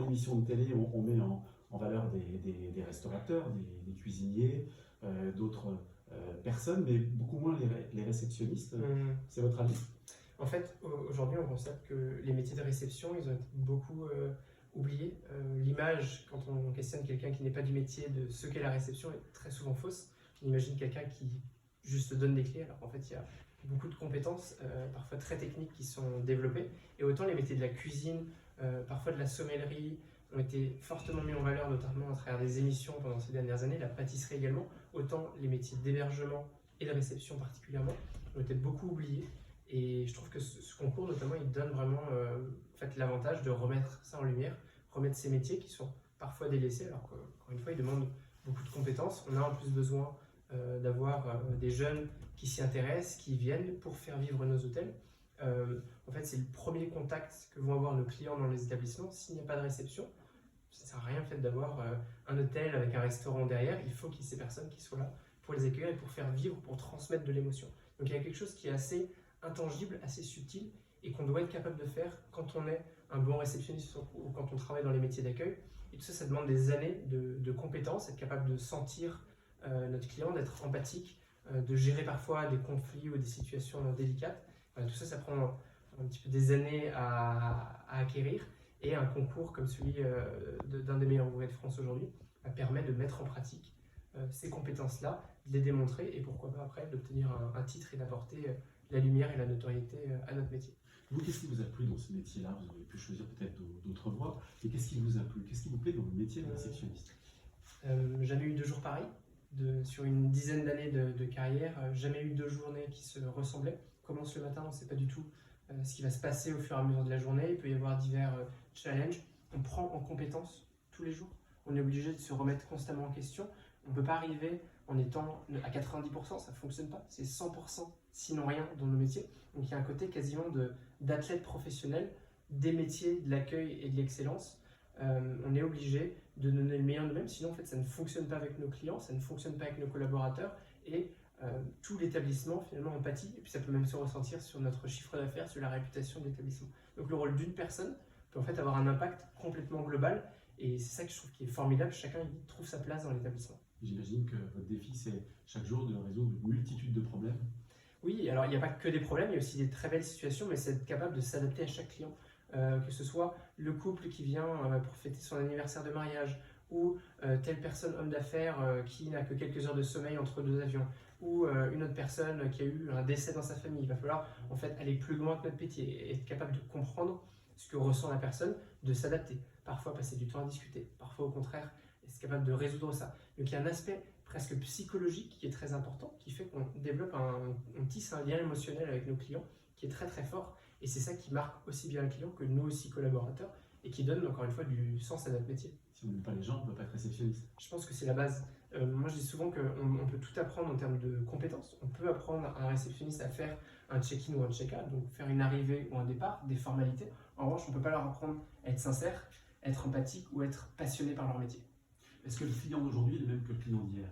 émission de télé, on met en valeur des restaurateurs, des cuisiniers, d'autres personnes, mais beaucoup moins les réceptionnistes. C'est votre avis? En fait, aujourd'hui, on constate que les métiers de réception, ils ont été beaucoup oubliés. L'image, quand on questionne quelqu'un qui n'est pas du métier de ce qu'est la réception, est très souvent fausse. On imagine quelqu'un qui juste donne des clés, alors qu'en fait, il y a beaucoup de compétences, parfois très techniques, qui sont développées. Et autant les métiers de la cuisine, parfois de la sommellerie, ont été fortement mis en valeur, notamment à travers des émissions pendant ces dernières années, la pâtisserie également, autant les métiers d'hébergement et de réception particulièrement ont été beaucoup oubliés. Et je trouve que ce concours, notamment, il donne vraiment en fait, l'avantage de remettre ça en lumière, remettre ces métiers qui sont parfois délaissés, alors qu'encore une fois, ils demandent beaucoup de compétences. On a en plus besoin d'avoir des jeunes qui s'y intéressent, qui viennent pour faire vivre nos hôtels. En fait, c'est le premier contact que vont avoir nos clients dans les établissements. S'il n'y a pas de réception, ça ne sert à rien en fait, d'avoir un hôtel avec un restaurant derrière. Il faut qu'il y ait ces personnes qui soient là pour les accueillir et pour faire vivre, pour transmettre de l'émotion. Donc il y a quelque chose qui est assez intangible, assez subtil et qu'on doit être capable de faire quand on est un bon réceptionniste ou quand on travaille dans les métiers d'accueil. Et tout ça, ça demande des années de compétences, être capable de sentir notre client, d'être empathique, de gérer parfois des conflits ou des situations délicates. Tout ça, ça prend un petit peu des années à acquérir. Et un concours comme celui d'un des meilleurs ouvriers de France aujourd'hui permet de mettre en pratique ces compétences-là, de les démontrer et pourquoi pas après d'obtenir un titre et d'apporter la lumière et la notoriété à notre métier. Vous, qu'est-ce qui vous a plu dans ce métier-là? Vous auriez pu choisir peut-être d'autres voies. Et qu'est-ce qui vous a plu? Qu'est-ce qui vous plaît dans le métier de réceptionniste? Jamais eu 2 jours pareils. Sur une dizaine d'années de carrière, jamais eu 2 journées qui se ressemblaient. On commence le matin, on ne sait pas du tout ce qui va se passer au fur et à mesure de la journée. Il peut y avoir divers challenges. On prend en compétence tous les jours. On est obligé de se remettre constamment en question. On ne peut pas arriver en étant à 90%, ça ne fonctionne pas. C'est 100%, sinon rien, dans nos métiers. Donc il y a un côté quasiment d'athlète professionnel des métiers de l'accueil et de l'excellence. On est obligé de donner le meilleur de nous-mêmes, sinon en fait, ça ne fonctionne pas avec nos clients, ça ne fonctionne pas avec nos collaborateurs et tout l'établissement finalement en pâtit. Et puis ça peut même se ressentir sur notre chiffre d'affaires, sur la réputation de l'établissement. Donc le rôle d'une personne peut en fait avoir un impact complètement global et c'est ça que je trouve qui est formidable. Chacun il trouve sa place dans l'établissement. J'imagine que votre défi, c'est chaque jour de résoudre une multitude de problèmes. Oui, alors il n'y a pas que des problèmes, il y a aussi des très belles situations, mais c'est être capable de s'adapter à chaque client. Que ce soit le couple qui vient pour fêter son anniversaire de mariage, ou telle personne, homme d'affaires, qui n'a que quelques heures de sommeil entre 2 avions, ou une autre personne qui a eu un décès dans sa famille. Il va falloir en fait aller plus loin que notre métier et être capable de comprendre ce que ressent la personne, de s'adapter. Parfois passer du temps à discuter, parfois au contraire être capable de résoudre ça. Donc il y a un aspect presque psychologique qui est très important, qui fait qu'on développe on tisse un lien émotionnel avec nos clients qui est très très fort. Et c'est ça qui marque aussi bien le client que nous aussi collaborateurs et qui donne encore une fois du sens à notre métier. Si on n'aime pas les gens, on ne peut pas être réceptionniste. Je pense que c'est la base. Moi je dis souvent qu'on peut tout apprendre en termes de compétences. On peut apprendre à un réceptionniste à faire un check-in ou un check-out, donc faire une arrivée ou un départ, des formalités. En revanche, on ne peut pas leur apprendre à être sincère, être empathique ou être passionné par leur métier. Est-ce que le client d'aujourd'hui est le même que le client d'hier?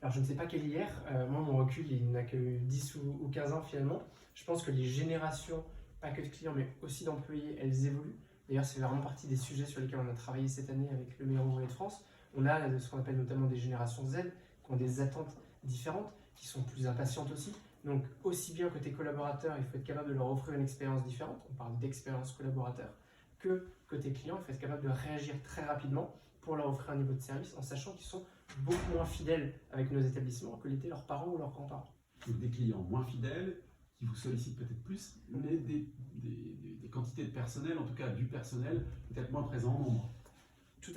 Alors je ne sais pas quel hier, moi mon recul il n'a que 10 ou 15 ans finalement. Je pense que les générations, pas que de clients mais aussi d'employés, elles évoluent. D'ailleurs c'est vraiment partie des sujets sur lesquels on a travaillé cette année avec le meilleur ouvrier de France. On a ce qu'on appelle notamment des générations Z qui ont des attentes différentes, qui sont plus impatientes aussi. Donc aussi bien côté collaborateur, il faut être capable de leur offrir une expérience différente, on parle d'expérience collaborateur, que côté client, il faut être capable de réagir très rapidement pour leur offrir un niveau de service en sachant qu'ils sont beaucoup moins fidèles avec nos établissements que l'étaient leurs parents ou leurs grands-parents. Donc des clients moins fidèles, qui vous sollicitent peut-être plus, mais des quantités de personnel, en tout cas du personnel, peut-être moins présent en nombre.